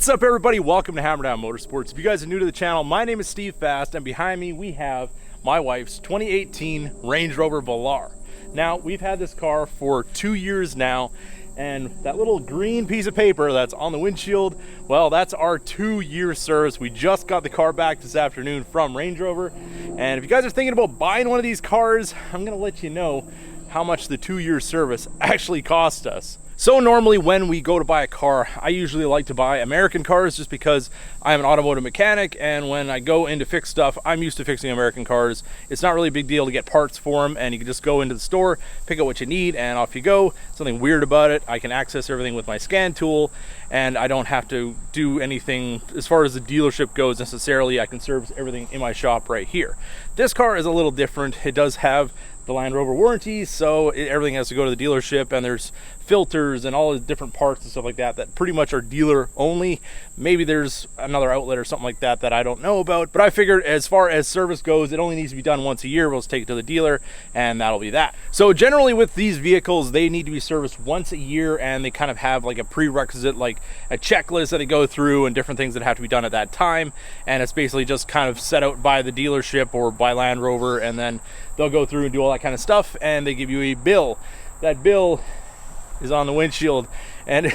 What's up, everybody? Welcome to Hammer Down Motorsports. If you guys are new to the channel, my name is Steve Fast, and behind me we have my wife's 2018 Range Rover Velar. Now, we've had this car for 2 years now, and that little green piece of paper that's on the windshield, well, that's our 2-year service. We just got the car back this afternoon from Range Rover, and if you guys are thinking about buying one of these cars, I'm gonna let you know how much the 2-year service actually cost us. So normally when we go to buy a car, I usually like to buy American cars just because I'm an automotive mechanic, and when I go in to fix stuff, I'm used to fixing American cars. It's not really a big deal to get parts for them, and you can just go into the store, pick out what you need, and off you go. Something weird about it, I can access everything with my scan tool, and I don't have to do anything as far as the dealership goes necessarily. I can service everything in my shop right here. This car is a little different. It does have the Land Rover warranty, so everything has to go to the dealership, and there's filters and all the different parts and stuff like that that pretty much are dealer only. Maybe there's another outlet or something like that that I don't know about, but I figured as far as service goes, it only needs to be done once a year. We'll just take it to the dealer and that'll be that. So generally with these vehicles, they need to be serviced once a year, and they kind of have like a prerequisite, like a checklist that they go through and different things that have to be done at that time, and it's basically just kind of set out by the dealership or by Land Rover, and then they'll go through and do all that kind of stuff, and they give you a bill. That bill is on the windshield, and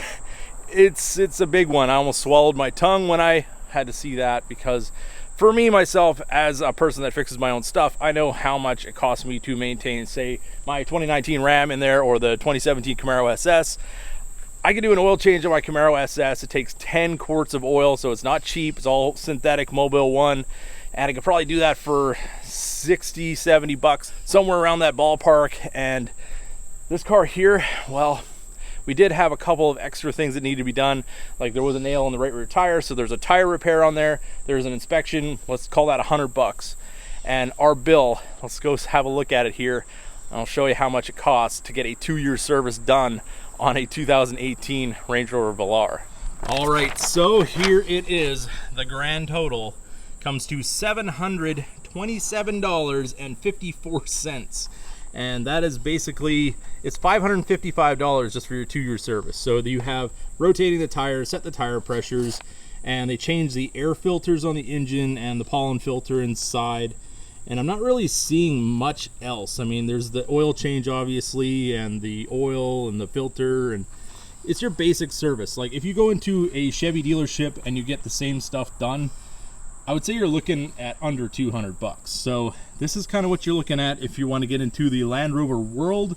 it's a big one. I almost swallowed my tongue when I had to see that, because for me, myself, as a person that fixes my own stuff, I know how much it costs me to maintain, say, my 2019 Ram in there or the 2017 Camaro SS. I can do an oil change on my Camaro SS. It takes 10 quarts of oil, so it's not cheap. It's all synthetic Mobil 1, and I could probably do that for 60, 70 bucks, somewhere around that ballpark. And this car here, well, we did have a couple of extra things that needed to be done. Like there was a nail on the right rear tire, so there's a tire repair on there. There's an inspection, let's call that 100 bucks. And our bill, let's go have a look at it here. I'll show you how much it costs to get a 2-year service done on a 2018 Range Rover Velar. All right, so here it is. The grand total comes to $727.54. And that is basically, it's $555 just for your 2-year service. So you have rotating the tires, set the tire pressures, and they change the air filters on the engine and the pollen filter inside. And I'm not really seeing much else. I mean, there's the oil change, obviously, and the oil and the filter, and it's your basic service. Like if you go into a Chevy dealership and you get the same stuff done, I would say you're looking at under 200 bucks. So this is kind of what you're looking at if you want to get into the Land Rover world.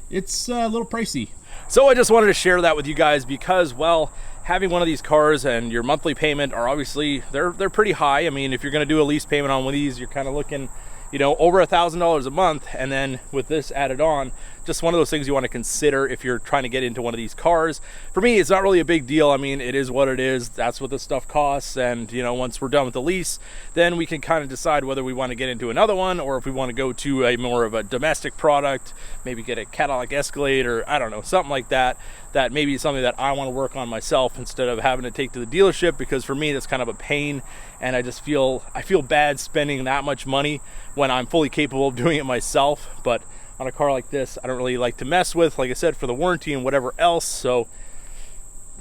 It's a little pricey. So I just wanted to share that with you guys because, well, having one of these cars and your monthly payment are obviously, they're pretty high. I mean, if you're going to do a lease payment on one of these, you're kind of looking, you know, over $1,000 a month. And then with this added on, just one of those things you want to consider if you're trying to get into one of these cars. For me, it's not really a big deal. I mean, it is what it is. That's what this stuff costs. And, you know, once we're done with the lease, then we can kind of decide whether we want to get into another one or if we want to go to a more of a domestic product, maybe get a Cadillac Escalade or I don't know, something like that. That maybe is something that I want to work on myself instead of having to take to the dealership, because for me, that's kind of a pain. And I feel bad spending that much money when I'm fully capable of doing it myself. But on a car like this, I don't really like to mess with, like I said, for the warranty and whatever else. So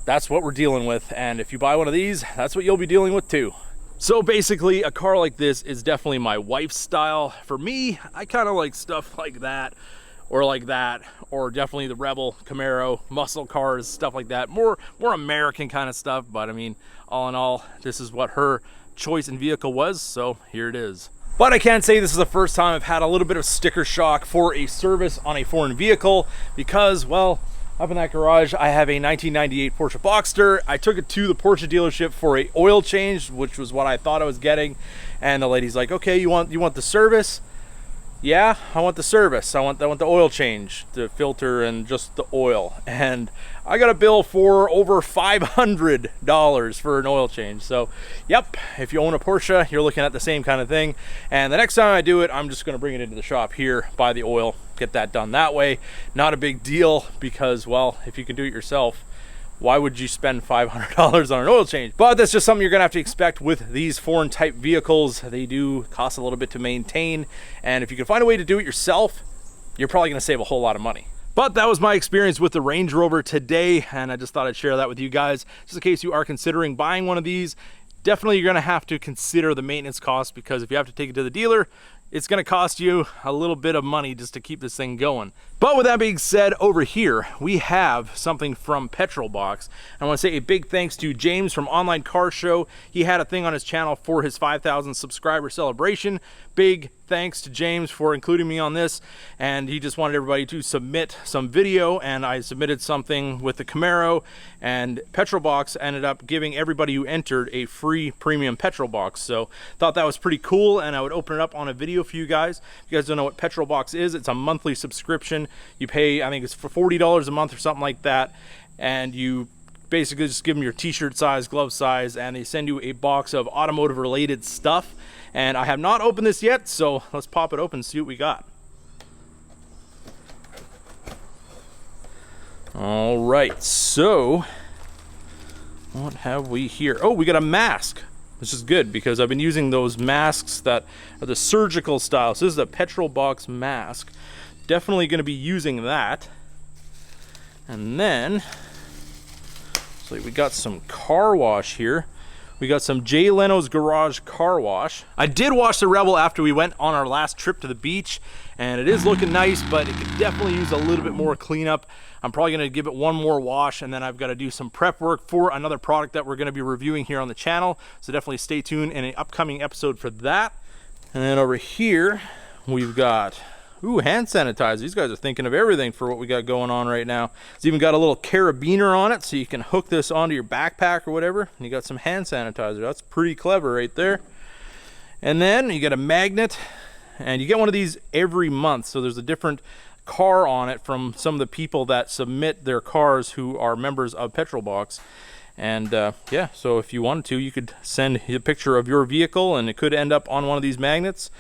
that's what we're dealing with. And if you buy one of these, that's what you'll be dealing with too. So basically, a car like this is definitely my wife's style. For me, I kind of like stuff like that, or definitely the Rebel, Camaro, muscle cars, stuff like that. More American kind of stuff. But I mean, all in all, this is what her choice in vehicle was, so here it is. But I can say this is the first time I've had a little bit of sticker shock for a service on a foreign vehicle because, well, up in that garage, I have a 1998 Porsche Boxster. I took it to the Porsche dealership for a oil change, which was what I thought I was getting. And the lady's like, okay, you want the service? Yeah, I want the service. I want the oil change, the filter and just the oil. And I got a bill for over $500 for an oil change. So, yep, if you own a Porsche, you're looking at the same kind of thing. And the next time I do it, I'm just going to bring it into the shop here, buy the oil, get that done that way. Not a big deal because, well, if you can do it yourself, why would you spend $500 on an oil change? But that's just something you're gonna have to expect with these foreign type vehicles. They do cost a little bit to maintain, and if you can find a way to do it yourself, you're probably gonna save a whole lot of money. But that was my experience with the Range Rover today, and I just thought I'd share that with you guys, just in case you are considering buying one of these. Definitely you're gonna have to consider the maintenance cost, because if you have to take it to the dealer, it's gonna cost you a little bit of money just to keep this thing going. But with that being said, over here, we have something from Petrol Box. I wanna say a big thanks to James from Online Car Show. He had a thing on his channel for his 5,000 subscriber celebration. Big thanks to James for including me on this, and he just wanted everybody to submit some video, and I submitted something with the Camaro, and Petrol Box ended up giving everybody who entered a free premium Petrol Box. So thought that was pretty cool, and I would open it up on a video for you guys. If you guys don't know what Petrol Box is, it's a monthly subscription. You pay, I think it's for $40 a month or something like that, and you basically just give them your t-shirt size, glove size, and they send you a box of automotive related stuff. And I have not opened this yet, so let's pop it open and see what we got. All right, so what have we here? Oh, we got a mask. This is good because I've been using those masks that are the surgical style. So this is a Petrol Box mask. Definitely going to be using that. And then, so we got some car wash here. We got some Jay Leno's Garage Car Wash. I did wash the Rebel after we went on our last trip to the beach, and it is looking nice, but it could definitely use a little bit more cleanup. I'm probably gonna give it one more wash, and then I've gotta do some prep work for another product that we're gonna be reviewing here on the channel. So definitely stay tuned in an upcoming episode for that. And then over here, we've got, ooh, hand sanitizer. These guys are thinking of everything for what we got going on right now. It's even got a little carabiner on it, so you can hook this onto your backpack or whatever. And you got some hand sanitizer. That's pretty clever right there. And then you got a magnet, and you get one of these every month. So there's a different car on it from some of the people that submit their cars who are members of Petrol Box. And yeah, so if you wanted to, you could send a picture of your vehicle, and it could end up on one of these magnets.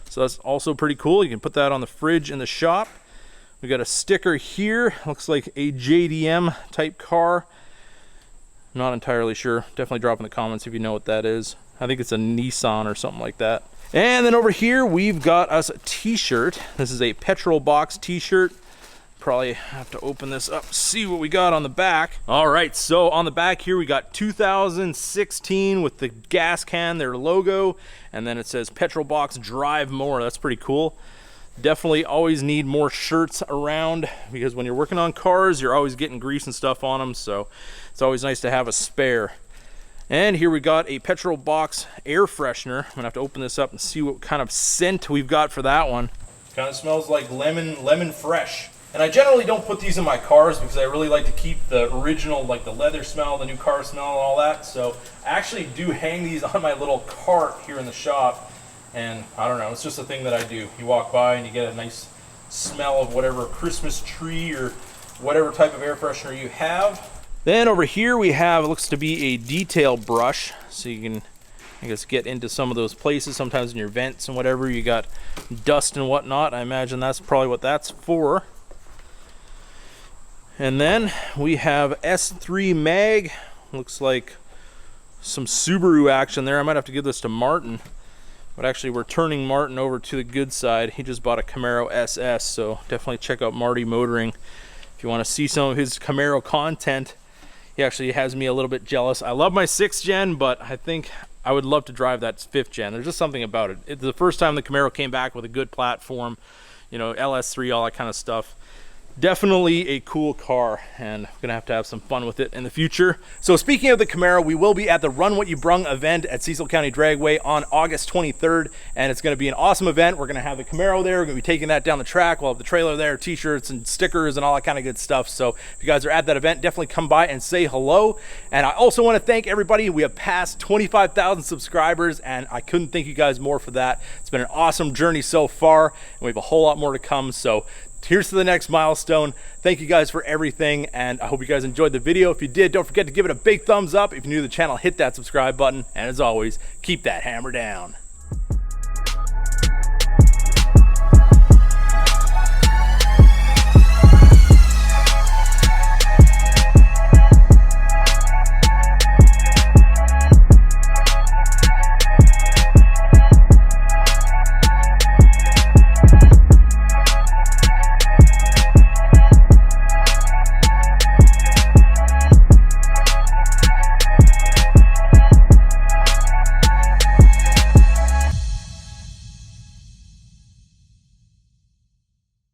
So that's also pretty cool. You can put that on the fridge in the shop. We got a sticker here. Looks like a JDM type car. Not entirely sure. Definitely drop in the comments if you know what that is. I think it's a Nissan or something like that. And then over here, we've got us a t-shirt. This is a Petrol Box t-shirt. Probably have to open this up, see what we got on the back. All right, so on the back here, we got 2016 with the gas can, their logo, and then it says Petrol Box Drive More. That's pretty cool. Definitely always need more shirts around, because when you're working on cars, you're always getting grease and stuff on them, so it's always nice to have a spare. And here we got a Petrol Box air freshener. I'm gonna have to open this up and see what kind of scent we've got for that one. Kind of smells like lemon fresh. And I generally don't put these in my cars because I really like to keep the original, like the leather smell, the new car smell, and all that. So I actually do hang these on my little cart here in the shop. And I don't know, it's just a thing that I do. You walk by and you get a nice smell of whatever Christmas tree or whatever type of air freshener you have. Then over here we have, it looks to be a detail brush. So you can, I guess, get into some of those places. Sometimes in your vents and whatever, you got dust and whatnot. I imagine that's probably what that's for. And then we have S3 mag. Looks like some Subaru action there. I might have to give this to Martin. But actually, we're turning Martin over to the good side. He just bought a Camaro SS, so definitely check out Marty Motoring if you want to see some of his Camaro content. He actually has me a little bit jealous. I love my 6th gen, but I think I would love to drive that 5th gen. There's just something about it. It's the first time the Camaro came back with a good platform, you know, LS3, all that kind of stuff. Definitely a cool car, and I'm gonna have to have some fun with it in the future. So speaking of the Camaro, we will be at the Run What You Brung event at Cecil County Dragway on August 23rd, and it's gonna be an awesome event. We're gonna have the Camaro there. We're gonna be taking that down the track. We'll have the trailer there, t-shirts and stickers and all that kind of good stuff. So if you guys are at that event, definitely come by and say hello. And I also want to thank everybody. We have passed 25,000 subscribers, and I couldn't thank you guys more for that. It's been an awesome journey so far, and we have a whole lot more to come. So here's to the next milestone. Thank you guys for everything, and I hope you guys enjoyed the video. If you did, don't forget to give it a big thumbs up. If you're new to the channel, hit that subscribe button, and as always, keep that hammer down.